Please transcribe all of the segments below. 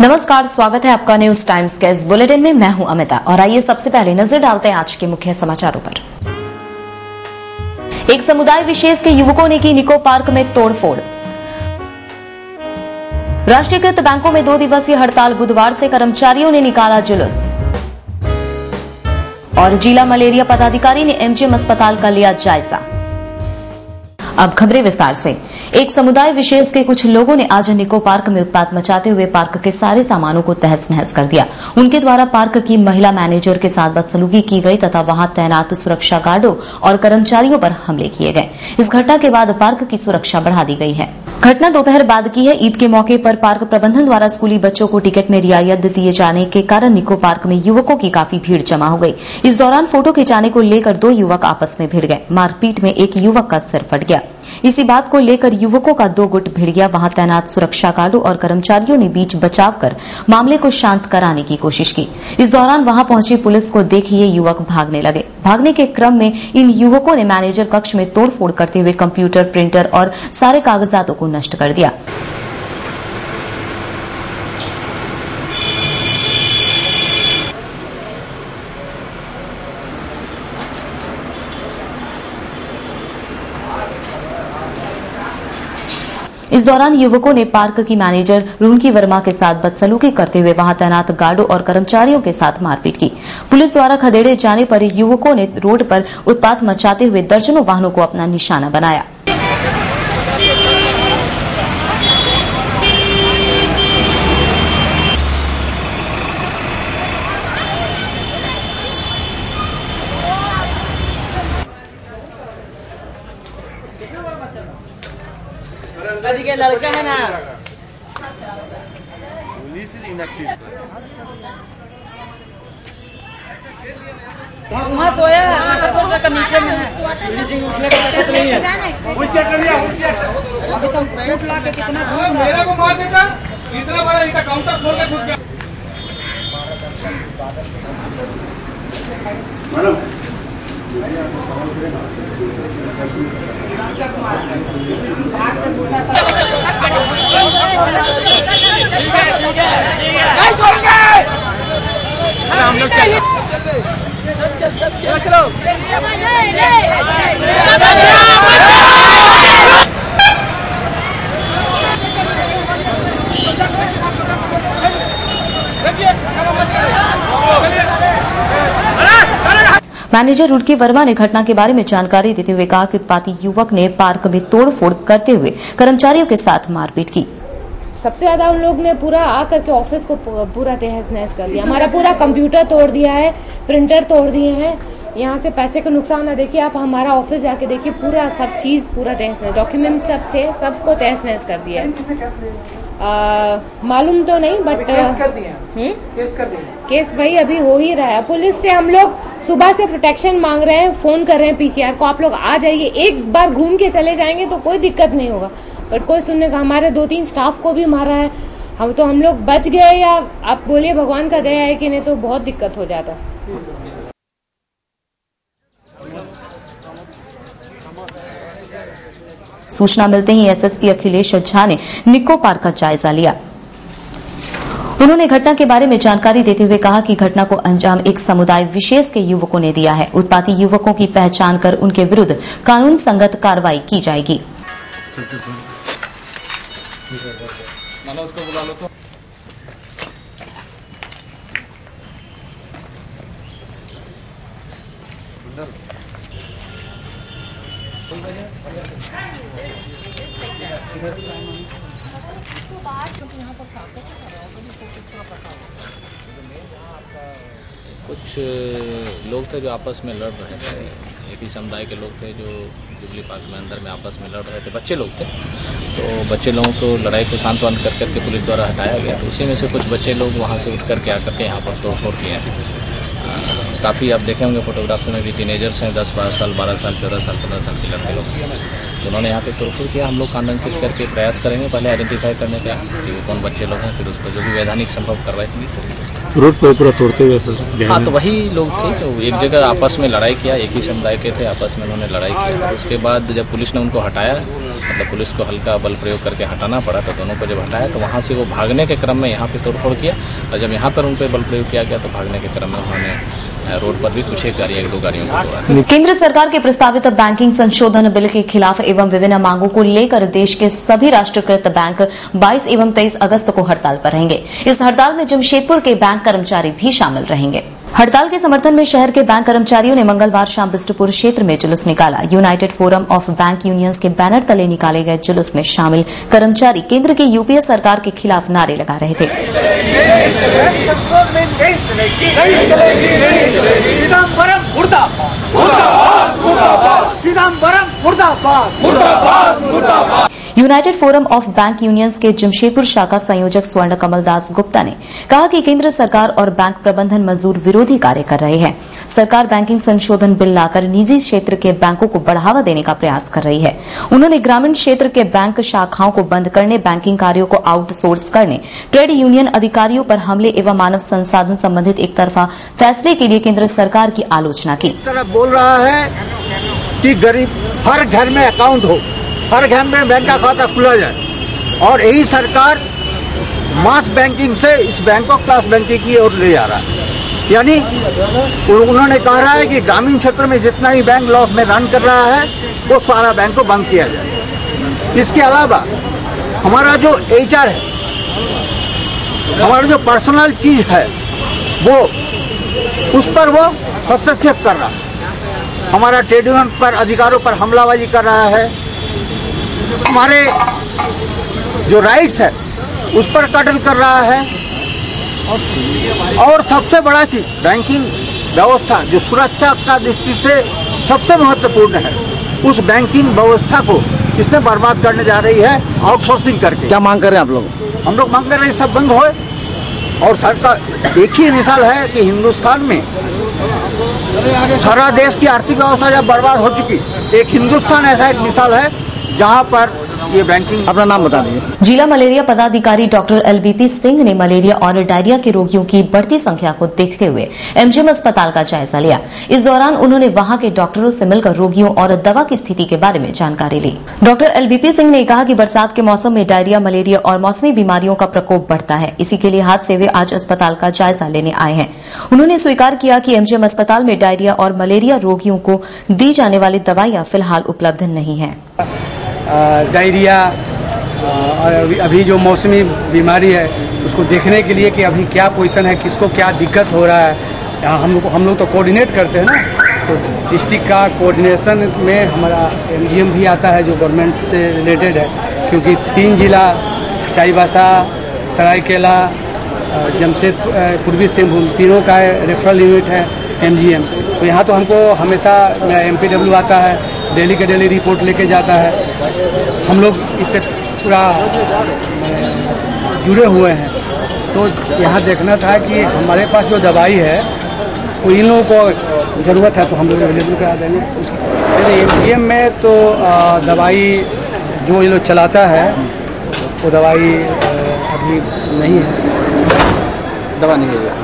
नमस्कार, स्वागत है आपका न्यूज टाइम्स के इस बुलेटिन में। मैं हूं अमिता और आइए सबसे पहले नजर डालते हैं आज के मुख्य समाचारों पर। एक समुदाय विशेष के युवकों ने की निको पार्क में तोड़फोड़। राष्ट्रीयकृत बैंकों में 2 दिवसीय हड़ताल, बुधवार से कर्मचारियों ने निकाला जुलूस। और जिला मलेरिया पदाधिकारी ने एमजीएम अस्पताल का लिया जायजा। अब खबरें विस्तार से। एक समुदाय विशेष के कुछ लोगों ने आज निको पार्क में उत्पात मचाते हुए पार्क के सारे सामानों को तहस नहस कर दिया। उनके द्वारा पार्क की महिला मैनेजर के साथ बदसलूकी की गई तथा वहां तैनात सुरक्षा गार्डों और कर्मचारियों पर हमले किए गए। इस घटना के बाद पार्क की सुरक्षा बढ़ा दी गई है। घटना दोपहर बाद की है। ईद के मौके पर पार्क प्रबंधन द्वारा स्कूली बच्चों को टिकट में रियायत दिए जाने के कारण निको पार्क में युवकों की काफी भीड़ जमा हो गई। इस दौरान फोटो खिंचाने को लेकर 2 युवक आपस में भिड़ गए। मारपीट में एक युवक का सिर फट गया। इसी बात को लेकर युवकों का 2 गुट भिड़ गया। वहां तैनात सुरक्षा गार्डों और कर्मचारियों ने बीच बचाव कर मामले को शांत कराने की कोशिश की। इस दौरान वहां पहुंची पुलिस को देख ये युवक भागने लगे। भागने के क्रम में इन युवकों ने मैनेजर कक्ष में तोड़फोड़ करते हुए कंप्यूटर, प्रिंटर और सारे कागजातों को नष्ट कर दिया। इस दौरान युवकों ने पार्क की मैनेजर रुनकी वर्मा के साथ बदसलूकी करते हुए वहां तैनात गार्डों और कर्मचारियों के साथ मारपीट की। पुलिस द्वारा खदेड़े जाने पर युवकों ने रोड पर उत्पात मचाते हुए दर्जनों वाहनों को अपना निशाना बनाया। दादी के लड़का है ना, पुलिस इज इनएक्टिव। वहाँ सोया है, कंडीशन में है। फिनिशिंग उठने का ताकत नहीं है। वो चेक कर लिया, वो चेक। अभी तो फूट ला के कितना दूर मेरे को मार देता, इतना बड़ा इनका काउंटर खोल के घुस गया। मैडम नहीं छोड़ेंगे। हम लोग चलो मैनेजर रुनकी वर्मा ने घटना के बारे में जानकारी देते हुए कहा कि उत्पाती युवक ने पार्क में तोड़फोड़ करते हुए कर्मचारियों के साथ मारपीट की। सबसे ज्यादा उन लोग ने पूरा आकर के ऑफिस को पूरा तहस नहस कर दिया। हमारा पूरा कंप्यूटर तोड़ दिया है, प्रिंटर तोड़ दिए हैं। यहाँ से पैसे का नुकसान ना देखिए आप, हमारा ऑफिस जाके देखिए, पूरा सब चीज पूरा तहस नहस, डॉक्यूमेंट सब थे, सबको तहस नहस कर दिया है। मालूम तो नहीं बट केस कर दिया। केस भाई अभी हो ही रहा है। पुलिस से हम लोग सुबह से प्रोटेक्शन मांग रहे हैं, फोन कर रहे हैं पीसीआर को, आप लोग आ जाइए, एक बार घूम के चले जाएंगे तो कोई दिक्कत नहीं होगा। बट कोई सुनने का, हमारे 2-3 स्टाफ को भी मारा है। हम लोग बच गए, या आप बोलिए भगवान का दया है कि नहीं तो बहुत दिक्कत हो जाता। सूचना मिलते ही एसएसपी अखिलेश झा ने निको पार्क का जायजा लिया। उन्होंने घटना के बारे में जानकारी देते हुए कहा कि घटना को अंजाम एक समुदाय विशेष के युवकों ने दिया है। उत्पाती युवकों की पहचान कर उनके विरुद्ध कानून संगत कार्रवाई की जाएगी। कुछ लोग थे जो आपस में लड़ रहे थे। एक ही समुदाय के लोग थे जो जुबली पार्क में अंदर में आपस में लड़ रहे थे। बच्चे लोग थे, तो बच्चे लोगों को लड़ाई को शांत कर करके पुलिस द्वारा हटाया गया। तो उसी में से कुछ बच्चे लोग वहाँ से उठ करके आकर के यहाँ पर तोड़फोड़ किए हैं। काफ़ी आप देखे होंगे फोटोग्राफ्स में भी टीनेजर्स हैं, 10-12 साल, 12 साल, 14 साल, 15 साल के लड़के लोग। तो उन्होंने यहाँ पे तोड़फोड़ किया। हम लोग कांड अंकित करके प्रयास करेंगे पहले आइडेंटिफाई करने का कि वो कौन बच्चे लोग हैं, फिर उस पर जो भी वैधानिक संभव कार्रवाई होगी। रोड पर पूरा तोड़ते हुए सर? हाँ, तो वही लोग थे तो एक जगह आपस में लड़ाई किया, एक ही समुदाय के थे, आपस में उन्होंने लड़ाई किया। उसके बाद जब पुलिस ने उनको हटाया, मतलब पुलिस को हल्का बल प्रयोग करके हटाना पड़ा, तो दोनों को जब हटाया तो वहाँ से वो भागने के क्रम में यहाँ पे तोड़फोड़ किया, और जब यहाँ पर उन पर बल प्रयोग किया गया तो भागने के क्रम में उन्होंने रोड पर भी कुछ एक दो गाड़ियों को तोड़ा। केंद्र सरकार के प्रस्तावित बैंकिंग संशोधन बिल के खिलाफ एवं विभिन्न मांगों को लेकर देश के सभी राष्ट्रीयकृत बैंक 22 एवं 23 अगस्त को हड़ताल पर रहेंगे। इस हड़ताल में जमशेदपुर के बैंक कर्मचारी भी शामिल रहेंगे। हड़ताल के समर्थन में शहर के बैंक कर्मचारियों ने मंगलवार शाम बिष्टुपुर क्षेत्र में जुलूस निकाला। United forum of bank unions के बैनर तले निकाले गए जुलूस में शामिल कर्मचारी केंद्र की यूपीए सरकार के खिलाफ नारे लगा रहे थे। United forum of bank unions के जमशेदपुर शाखा संयोजक स्वर्ण कमल दास गुप्ता ने कहा कि केंद्र सरकार और बैंक प्रबंधन मजदूर विरोधी कार्य कर रहे हैं। सरकार बैंकिंग संशोधन बिल लाकर निजी क्षेत्र के बैंकों को बढ़ावा देने का प्रयास कर रही है। उन्होंने ग्रामीण क्षेत्र के बैंक शाखाओं को बंद करने, बैंकिंग कार्यों को आउटसोर्स करने, ट्रेड यूनियन अधिकारियों पर हमले एवं मानव संसाधन संबंधित एक तरफा फैसले के लिए केंद्र सरकार की आलोचना की। बोल रहा है कि गरीब हर घर में अकाउंट हो, हर घर में बैंक का खाता खुला जाए, और यही सरकार मास बैंकिंग से इस बैंक ऑफ क्लास बैंकिंग की ओर ले जा रहा है। यानी उन्होंने कहा है कि ग्रामीण क्षेत्र में जितना भी बैंक लॉस में रन कर रहा है वो सारा बैंक को बंद किया जाए। इसके अलावा हमारा जो HR है, हमारा जो पर्सनल चीज है, वो उस पर वो हस्तक्षेप कर रहा है। हमारा ट्रेड यूनियन पर अधिकारों पर हमलाबाजी कर रहा है। हमारे जो राइट्स है उस पर कत्ल कर रहा है। और सबसे बड़ा चीज बैंकिंग व्यवस्था जो सुरक्षा का दृष्टि से सबसे महत्वपूर्ण है, उस बैंकिंग व्यवस्था को इसने बर्बाद करने जा रही है आउटसोर्सिंग करके। क्या मांग कर रहे हैं आप लोग? हम लोग मांग कर रहे हैं सब बंद होए। और सरकार एक ही मिसाल है कि हिंदुस्तान में सारा देश की आर्थिक व्यवस्था जब बर्बाद हो चुकी, एक हिंदुस्तान ऐसा एक मिसाल है जहां पर ये बैंकिंग। अपना नाम बता दीजिए। जिला मलेरिया पदाधिकारी डॉक्टर LBP सिंह ने मलेरिया और डायरिया के रोगियों की बढ़ती संख्या को देखते हुए MGM अस्पताल का जायजा लिया। इस दौरान उन्होंने वहां के डॉक्टरों से मिलकर रोगियों और दवा की स्थिति के बारे में जानकारी ली। डॉक्टर LBP सिंह ने कहा कि बरसात के मौसम में डायरिया, मलेरिया और मौसमी बीमारियों का प्रकोप बढ़ता है। इसी के लिहाज से वे आज अस्पताल का जायजा लेने आए हैं। उन्होंने स्वीकार किया कि MGM अस्पताल में डायरिया और मलेरिया रोगियों को दी जाने वाली दवाइयां फिलहाल उपलब्ध नहीं है। डायरिया और अभी जो मौसमी बीमारी है उसको देखने के लिए कि अभी क्या पोजीशन है, किसको क्या दिक्कत हो रहा है। यहाँ हम लोग तो कोऑर्डिनेट करते हैं ना, तो डिस्ट्रिक्ट का कोऑर्डिनेशन में हमारा MGM भी आता है जो गवर्नमेंट से रिलेटेड है, क्योंकि 3 जिला चाईबासा, सरायकेला, जमशेदपुर, पूर्वी सिंहभूम, तीनों का रेफरल यूनिट है MGM। तो यहाँ तो हमको हमेशा MPW आता है, डेली के डेली रिपोर्ट लेके जाता है। हम लोग इससे पूरा जुड़े हुए हैं। तो यहाँ देखना था कि हमारे पास जो दवाई है वो इन लोगों को ज़रूरत है तो हम लोग अवेलेबल करा देंगे। MGM में तो दवाई जो ये लोग चलाता है वो दवाई अभी नहीं है, दवा नहीं है।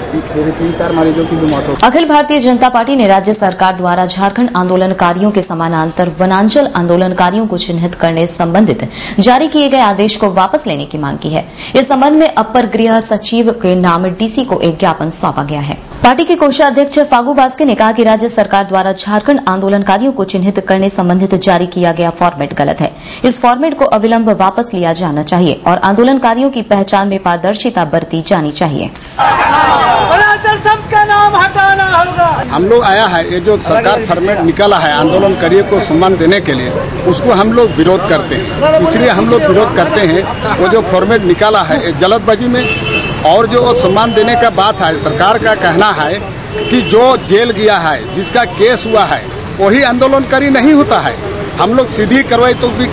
3-4 मरीजों की भी मौत हो। अखिल भारतीय जनता पार्टी ने राज्य सरकार द्वारा झारखंड आंदोलनकारियों के समानांतर वनांचल आंदोलनकारियों को चिन्हित करने संबंधित जारी किए गए आदेश को वापस लेने की मांग की है। इस संबंध में अपर गृह सचिव के नाम DC को एक ज्ञापन सौंपा गया है। पार्टी के कोषाध्यक्ष फागू बास्के ने कहा कि राज्य सरकार द्वारा झारखंड आंदोलनकारियों को चिन्हित करने संबंधित जारी किया गया फॉर्मेट गलत है। इस फॉर्मेट को अविलंब वापस लिया जाना चाहिए और आंदोलनकारियों की पहचान में पारदर्शिता बरती जानी चाहिए। का नाम हटाना होगा। हम लोग आया है ये जो सरकार फॉर्मेट निकाला है आंदोलनकारियों को सम्मान देने के लिए, उसको हम लोग विरोध करते हैं। इसलिए हम लोग विरोध करते हैं वो जो फॉर्मेट निकाला है जल्दबाजी में, और जो सम्मान देने का बात है, सरकार का कहना है कि जो जेल गया है, जिसका केस हुआ है, वही आंदोलनकारी नहीं होता है। हम लोग सीधी कार्रवाई तो भी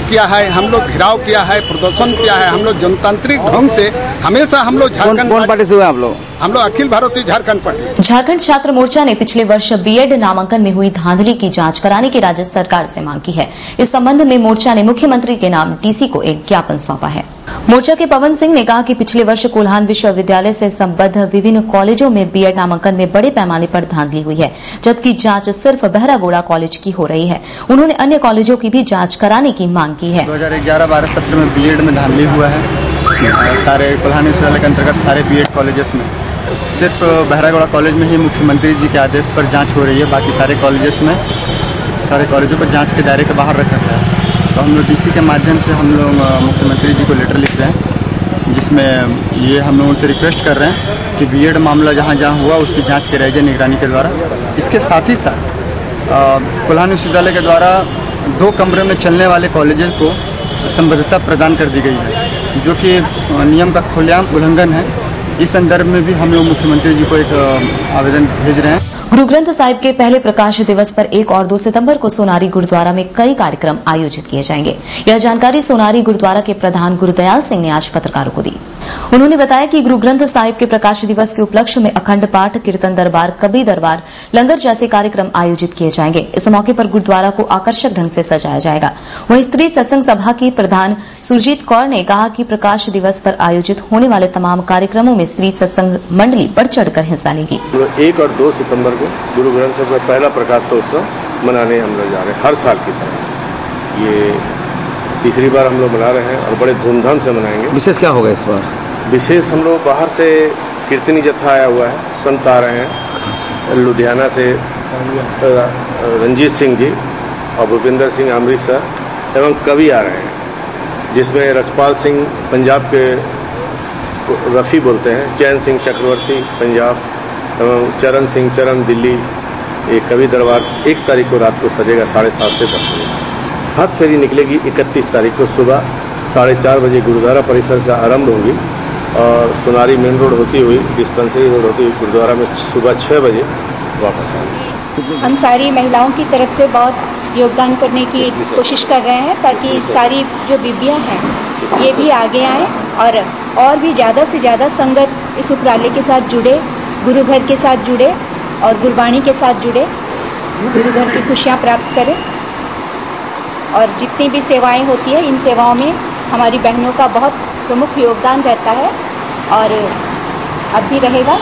किया है, हम लोग घेराव किया है, प्रदर्शन किया है। हम लोग जनतांत्रिक ढंग से हमेशा हम लोग झारखंड कौन पार्टी से हुआ आप लोग? हम लोग अखिल भारतीय झारखंड पार्टी। झारखंड छात्र मोर्चा ने पिछले वर्ष बीएड नामांकन में हुई धांधली की जांच कराने की राज्य सरकार से मांग की है। इस संबंध में मोर्चा ने मुख्यमंत्री के नाम डीसी को एक ज्ञापन सौंपा है। मोर्चा के पवन सिंह ने कहा कि पिछले वर्ष कोल्हान विश्वविद्यालय से संबद्ध विभिन्न कॉलेजों में बीएड नामांकन में बड़े पैमाने पर धांधली हुई है, जबकि जांच सिर्फ बहरागोड़ा कॉलेज की हो रही है। उन्होंने अन्य कॉलेजों की भी जांच कराने की मांग की है। 2011-12 सत्र में बीएड में धांधली हुआ है। सारे कोल्हान विश्वविद्यालय के अंतर्गत सारे बीएड कॉलेजेस में सिर्फ बहरागोड़ा कॉलेज में ही मुख्यमंत्री जी के आदेश पर जांच हो रही है। बाकी सारे कॉलेजों को जांच के दायरे के बाहर रखा गया है। तो हम लोग डीसी के माध्यम से हम लोग मुख्यमंत्री जी को लेटर लिख रहे हैं, जिसमें ये हम लोग उनसे रिक्वेस्ट कर रहे हैं कि बीएड मामला जहाँ जहाँ हुआ उसकी जांच कराई जाए निगरानी के द्वारा। इसके साथ ही साथ कोल्हान विश्वविद्यालय के द्वारा 2 कमरे में चलने वाले कॉलेजेस को संबद्धता प्रदान कर दी गई है, जो कि नियम का खुलेआम उल्लंघन है। इस संदर्भ में भी हम लोग मुख्यमंत्री जी को एक आवेदन भेज रहे हैं। गुरु ग्रंथ साहिब के पहले प्रकाश दिवस पर 1 और 2 सितंबर को सोनारी गुरुद्वारा में कई कार्यक्रम आयोजित किए जाएंगे। यह जानकारी सोनारी गुरुद्वारा के प्रधान गुरुदयाल सिंह ने आज पत्रकारों को दी। उन्होंने बताया कि गुरु ग्रंथ साहिब के प्रकाश दिवस के उपलक्ष्य में अखंड पाठ, कीर्तन दरबार, कबीर दरबार, लंगर जैसे कार्यक्रम आयोजित किए जाएंगे। इस मौके पर गुरुद्वारा को आकर्षक ढंग से सजाया जाएगा। वहीं स्त्री सत्संग सभा की प्रधान सुरजीत कौर ने कहा कि प्रकाश दिवस पर आयोजित होने वाले तमाम कार्यक्रमों में स्त्री सत्संग मंडली बढ़ चढ़कर हिस्सा लेगी। 1 और 2 सितंबर को गुरु ग्रंथ साहिब का पहला प्रकाशोत्सव मनाने हम लोग जा रहे हैं, हर साल की तरह। ये तीसरी बार हम लोग मना रहे हैं और बड़े धूमधाम से मनाएंगे। विशेष क्या होगा इस बार? विशेष हम लोग बाहर से कीर्तनी जत्था आया हुआ है, संत आ रहे हैं लुधियाना से, रंजीत सिंह जी और भूपिंदर सिंह अमृतसर, एवं कवि आ रहे हैं, जिसमें रजपाल सिंह पंजाब के रफ़ी बोलते हैं, चैन सिंह चक्रवर्ती पंजाब एवं चरण सिंह चरण दिल्ली। एक कवि दरबार 1 तारीख को रात को सजेगा 7:30 से 10 बजे। हाथ फेरी निकलेगी 31 तारीख को सुबह 4:30 बजे गुरुद्वारा परिसर से आरंभ होगी और सोनारी मेन रोड होती हुई डिस्पेंसरी रोड होती हुई गुरुद्वारा में सुबह 6 बजे वापस आएंगे। हम सारी महिलाओं की तरफ से बहुत योगदान करने की कोशिश कर रहे हैं, ताकि सारी जो बीबियाँ हैं ये भी आगे आएँ और भी ज़्यादा से ज़्यादा संगत इस उपराले के साथ जुड़े, गुरु घर के साथ जुड़े और गुरबाणी के साथ जुड़े, गुरु घर की खुशियाँ प्राप्त करें। और जितनी भी सेवाएं होती है, इन सेवाओं में हमारी बहनों का बहुत प्रमुख योगदान रहता है और अब भी रहेगा।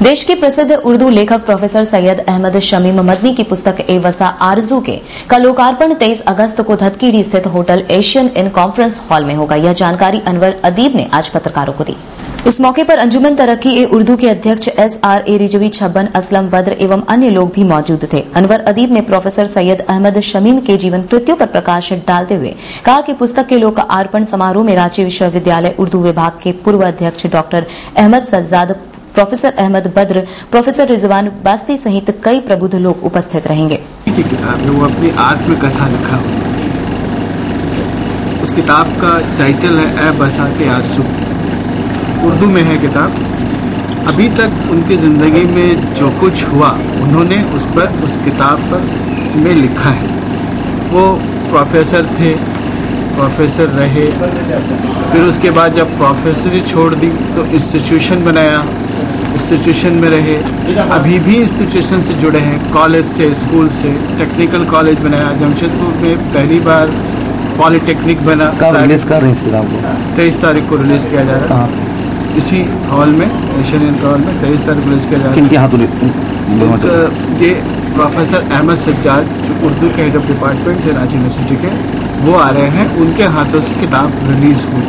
देश के प्रसिद्ध उर्दू लेखक प्रोफेसर सैयद अहमद शमीम मदनी की पुस्तक ए वसा आरजू के का लोकार्पण 23 अगस्त को धतकीरी स्थित hotel Asian in conference hall में होगा। यह जानकारी अनवर अदीब ने आज पत्रकारों को दी। इस मौके पर अंजुमन तरक्की ए उर्दू के अध्यक्ष SRA रिजवी, छब्बन, असलम बद्र एवं अन्य लोग भी मौजूद थे। अनवर अदीब ने प्रोफेसर सैयद अहमद शमीम के जीवन कृत्यों पर प्रकाश डालते हुए कहा कि पुस्तक के लोकार्पण समारोह में रांची विश्वविद्यालय उर्दू विभाग के पूर्व अध्यक्ष doctor Ahmad Sajjad, professor Ahmad Badr, professor Rizwan Basti सहित कई प्रबुद्ध लोग उपस्थित रहेंगे। किताब है वो अपनी आत्मकथा लिखा, उस किताब का टाइटल है ए बसा के आरज़ू, उर्दू में है किताब। अभी तक उनकी ज़िंदगी में जो कुछ हुआ उन्होंने उस किताब पर में लिखा है। वो प्रोफेसर थे, प्रोफेसर रहे, फिर उसके बाद जब प्रोफेसरी छोड़ दी तो इंस्टीट्यूशन बनाया, इंस्टीट्यूशन में रहे, अभी भी इंस्टीट्यूशन से जुड़े हैं, कॉलेज से, स्कूल से। टेक्निकल कॉलेज बनाया, जमशेदपुर में पहली बार पॉलिटेक्निक बना। कब रिलीज़ कर रहे हैं इस किताब को? 23 तारीख को रिलीज़ किया जा रहा है इसी हॉल में, एशियन हॉल में 23 तारीख को रिलीज़ किया जा रहा है। किनके हाथों? ये प्रोफेसर अहमद सज्जाद जो उर्दू के हेड ऑफ डिपार्टमेंट थे रांची यूनिवर्सिटी के, वो आ रहे हैं, उनके हाथों से किताब रिलीज़ हुई।